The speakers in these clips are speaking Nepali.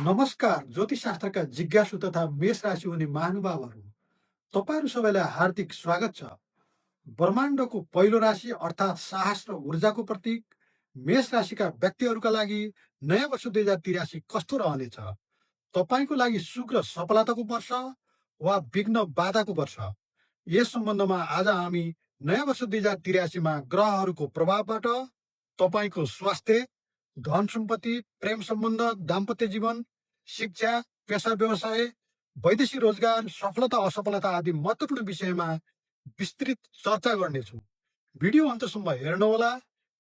नमस्कार ज्योतिषशास्त्रका जिज्ञासु तथा मेष राशि हुने महानुभावहरू तपाईँहरू सबैलाई हार्दिक स्वागत छ। ब्रह्माण्डको पहिलो राशि अर्थात् साहस र ऊर्जाको प्रतीक मेष राशिका व्यक्तिहरूका लागि नयाँ वर्ष 2083 कस्तो रहनेछ? तपाईँको लागि सुख र सफलताको वर्ष वा विघ्न बाधाको वर्ष? यस सम्बन्धमा आज हामी नयाँ वर्ष 2083मा ग्रहहरूको प्रभावबाट तपाईँको स्वास्थ्य, धन सम्पत्ति, प्रेम सम्बन्ध, दाम्पत्य जीवन, शिक्षा, पेसा व्यवसाय, वैदेशिक रोजगार, सफलता असफलता आदि महत्त्वपूर्ण विषयमा विस्तृत चर्चा गर्नेछु। भिडियो अन्तसम्म हेर्नुहोला,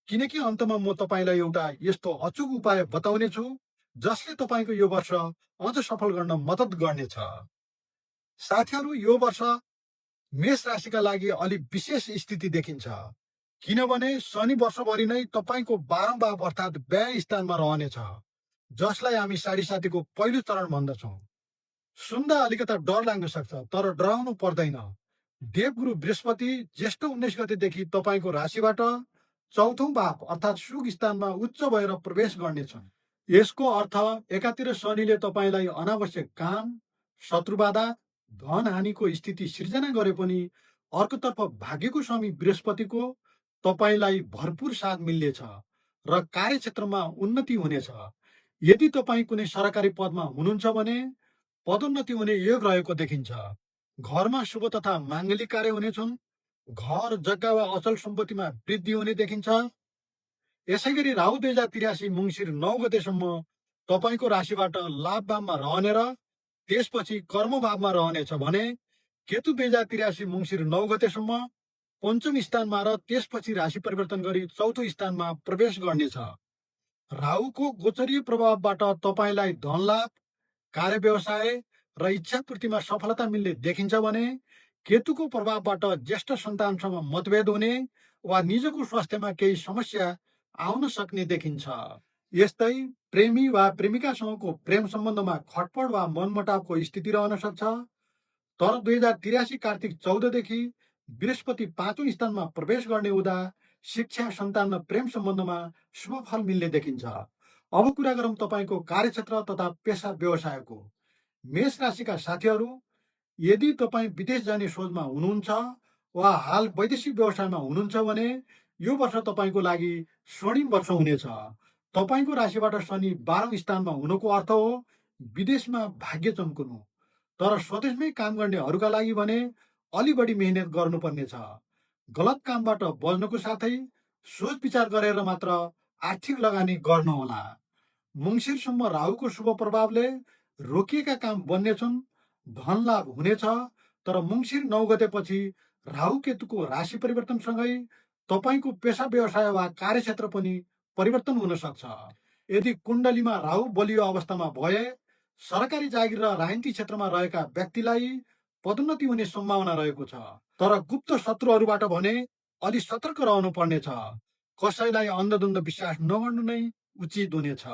किनकि अन्तमा म तपाईँलाई एउटा यस्तो अचूक उपाय बताउनेछु जसले तपाईँको यो वर्ष अझ सफल गर्न मद्दत गर्नेछ। साथीहरू, यो वर्ष मेष राशिका लागि अलि विशेष स्थिति देखिन्छ, किनभने शनि वर्षभरि नै तपाईँको 12औं भाव अर्थात् व्यय स्थानमा रहनेछ, जसलाई हामी साढे साथीको पहिलो चरण भन्दछौँ। सुन्दा अलिकता डर लाग्न सक्छ, तर डराउनु पर्दैन। देवगुरु बृहस्पति ज्येष्ठ 19 गतेदेखि तपाईँको राशिबाट चौथौं भाव अर्थात् सुख स्थानमा उच्च भएर प्रवेश गर्नेछन्। यसको अर्थ एकातिर शनिले तपाईँलाई अनावश्यक काम, शत्रुबाधा, धन हानिको स्थिति सिर्जना गरे पनि अर्कोतर्फ भाग्यको स्वामी बृहस्पतिको तपाईँलाई भरपूर साथ मिल्नेछ र कार्यक्षेत्रमा उन्नति हुनेछ। यदि तपाईँ कुनै सरकारी पदमा हुनुहुन्छ भने पदोन्नति हुने योग रहेको देखिन्छ। घरमा शुभ तथा माङ्गलिक कार्य हुनेछन्। घर, जग्गा वा अचल सम्पत्तिमा वृद्धि हुने देखिन्छ। यसै गरी राहु 2083 मङ्सिर 9 गतेसम्म तपाईँको राशिबाट लाभ भावमा रहने र त्यसपछि कर्म भावमा रहनेछ भने केतु 2083 मङ्सिर 9 गतेसम्म पञ्चम स्थानमा र त्यसपछि राशि परिवर्तन गरी चौथो स्थानमा प्रवेश गर्नेछ। राहुको गोचरीय प्रभावबाट तपाईँलाई धन लाभ, कार्य व्यवसाय र इच्छा पूर्तिमा सफलता मिल्ने देखिन्छ भने केतुको प्रभावबाट ज्येष्ठ सन्तानसँग मतभेद हुने वा निजको स्वास्थ्यमा केही समस्या आउन सक्ने देखिन्छ। यस्तै प्रेमी वा प्रेमिकासँगको प्रेम सम्बन्धमा खटपट वा मनमुटावको स्थिति रहन सक्छ। तर 2083 कार्तिक 14 देखि बृहस्पति 5औं स्थानमा प्रवेश गर्ने हुँदा शिक्षा, सन्तान र प्रेम सम्बन्धमा शुभ फल मिल्ने देखिन्छ। अब कुरा गरौँ तपाईँको कार्यक्षेत्र तथा पेसा व्यवसायको। मेष राशिका साथीहरू, यदि तपाईँ विदेश जाने सोचमा हुनुहुन्छ वा हाल वैदेशिक व्यवसायमा हुनुहुन्छ भने यो वर्ष तपाईँको लागि स्वर्णिम वर्ष हुनेछ। तपाईँको राशिबाट शनि 12औं स्थानमा हुनुको अर्थ हो विदेशमा भाग्य चम्कनु। तर स्वदेशमै काम गर्नेहरूका लागि भने अलि बढी मेहनत गर्नुपर्नेछ। गलत कामबाट बच्नको साथै सोच विचार गरेर मात्र आर्थिक लगानी गर्नुहोला। मङ्सिरसम्म राहुको शुभ प्रभावले रोकिएका काम बन्नेछन्, धन लाभ हुनेछ। तर मङ्सिर 9 गतेपछि राहु केतुको राशि परिवर्तनसँगै तपाईँको पेसा व्यवसाय वा कार्यक्षेत्र पनि परिवर्तन हुन सक्छ। यदि कुण्डलीमा राहु बलियो अवस्थामा भए सरकारी जागिर र राजनीतिक क्षेत्रमा रहेका व्यक्तिलाई पदोन्नति हुने सम्भावना रहेको छ। तर गुप्त शत्रुहरूबाट भने अलि सतर्क रहनु पर्नेछ। कसैलाई अन्धधुन्ध विश्वास नगर्नु नै उचित हुनेछ।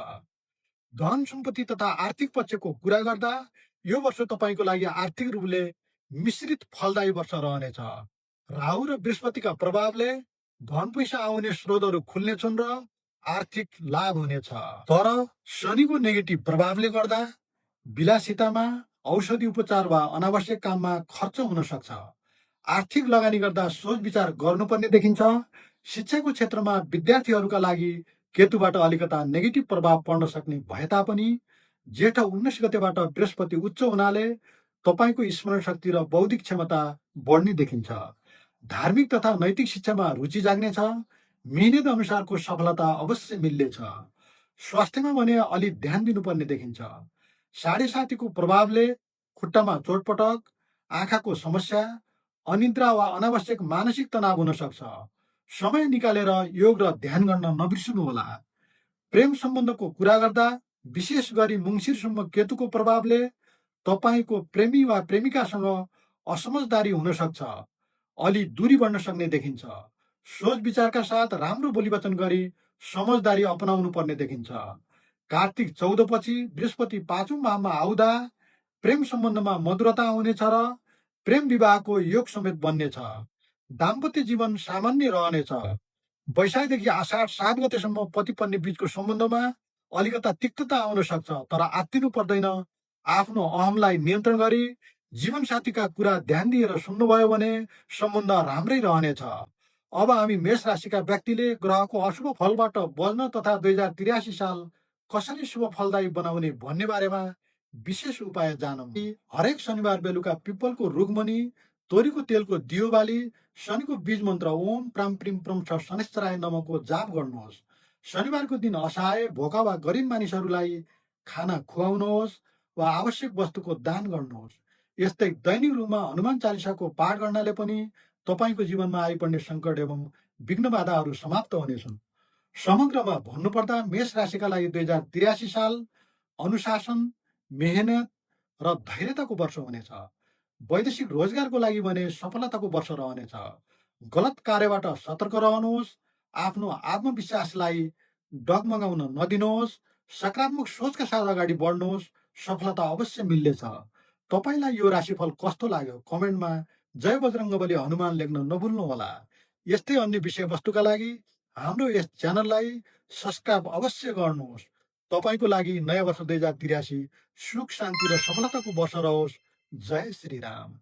धन सम्पत्ति तथा आर्थिक पक्षको कुरा गर्दा यो वर्ष तपाईँको लागि आर्थिक रूपले मिश्रित फलदायी वर्ष रहनेछ। राहु र बृहस्पतिका प्रभावले धन पैसा आउने स्रोतहरू खुल्नेछन् र आर्थिक लाभ हुनेछ। तर शनिको नेगेटिभ प्रभावले गर्दा विलासितामा, औषधि उपचार वा अनावश्यक काममा खर्च हुन सक्छ। आर्थिक लगानी गर्दा सोच विचार गर्नुपर्ने देखिन्छ। शिक्षाको क्षेत्रमा विद्यार्थीहरूका लागि केतुबाट अलिकता नेगेटिभ प्रभाव पर्न सक्ने भए तापनि जेठ 19 गतेबाट बृहस्पति उच्च हुनाले तपाईँको स्मरण शक्ति र बौद्धिक क्षमता बढ्ने देखिन्छ। धार्मिक तथा नैतिक शिक्षामा रुचि जाग्नेछ। मेहनत अनुसारको सफलता अवश्य मिल्नेछ। स्वास्थ्यमा भने अलि ध्यान दिनुपर्ने देखिन्छ। साढे साथीको प्रभावले खुट्टामा चोटपटक, आँखाको समस्या, अनिद्रा वा अनावश्यक मानसिक तनाव हुन सक्छ। समय निकालेर योग र ध्यान गर्न नबिर्सनुहोला। प्रेम सम्बन्धको कुरा गर्दा विशेष गरी मङ्सिरसम्म केतुको प्रभावले तपाईँको प्रेमी वा प्रेमिकासँग असमझदारी हुन सक्छ। अलि दूरी बढ्न सक्ने देखिन्छ। सोच विचारका साथ राम्रो बोलीवचन गरी समझदारी अपनाउनु पर्ने देखिन्छ। कार्तिक 14 पछि बृहस्पति 5औं भावमा आउँदा प्रेम सम्बन्धमा मधुरता आउनेछ र प्रेम विवाहको योग समेत बन्नेछ। दाम्पत्य जीवन सामान्य रहनेछ। वैशाखदेखि आषाढ 7 गतेसम्म पति पत्नी बीचको सम्बन्धमा अलिकता तिक्तता आउन सक्छ, तर आत्तिनु पर्दैन। आफ्नो अहमलाई नियन्त्रण गरी जीवनसाथीका कुरा ध्यान दिएर सुन्नुभयो भने सम्बन्ध राम्रै रहनेछ। अब हामी मेष राशिका व्यक्तिले ग्रहको अशुभ फलबाट बच्न तथा 2083 साल कसरी शुभ फलदायी बनाउने भन्ने बारेमा विशेष उपाय जानौँ। हरेक शनिबार बेलुका पिपलको रुखमुनि तोरीको तेलको दियो बाली शनिको बीज मन्त्र ओम प्राम प्रिम प्रम छ शनिश्चराय नमको जाप गर्नुहोस्। शनिबारको दिन असहाय, भोका वा गरिब मानिसहरूलाई खाना खुवाउनुहोस् वा आवश्यक वस्तुको दान गर्नुहोस्। यस्तै दैनिक रूपमा हनुमान चालिसाको पाठ गर्नाले पनि तपाईँको जीवनमा आइपर्ने सङ्कट एवं विघ्न बाधाहरू समाप्त हुनेछन्। समग्रमा भन्नुपर्दा मेष राशिका लागि 2083 साल अनुशासन, मेहनत र धैर्यताको वर्ष हुनेछ। वैदेशिक रोजगारको लागि भने सफलताको वर्ष रहनेछ। गलत कार्यबाट सतर्क रहनुहोस्, आफ्नो आत्मविश्वासलाई डगमगाउन नदिनुहोस्, सकारात्मक सोचका साथ अगाडि बढ्नुहोस्, सफलता अवश्य मिल्नेछ। तपाईँलाई यो राशिफल कस्तो लाग्यो कमेन्टमा जय बजरङ्गबली हनुमान लेख्न नभुल्नुहोला। यस्तै अन्य विषयवस्तुका लागि हाम्रो यस च्यानललाई सब्सक्राइब अवश्य गर्नुहोस्। तपाईँको लागि नयाँ वर्ष 2083 सुख शान्ति र सफलताको वर्ष रहोस्। जय श्री राम।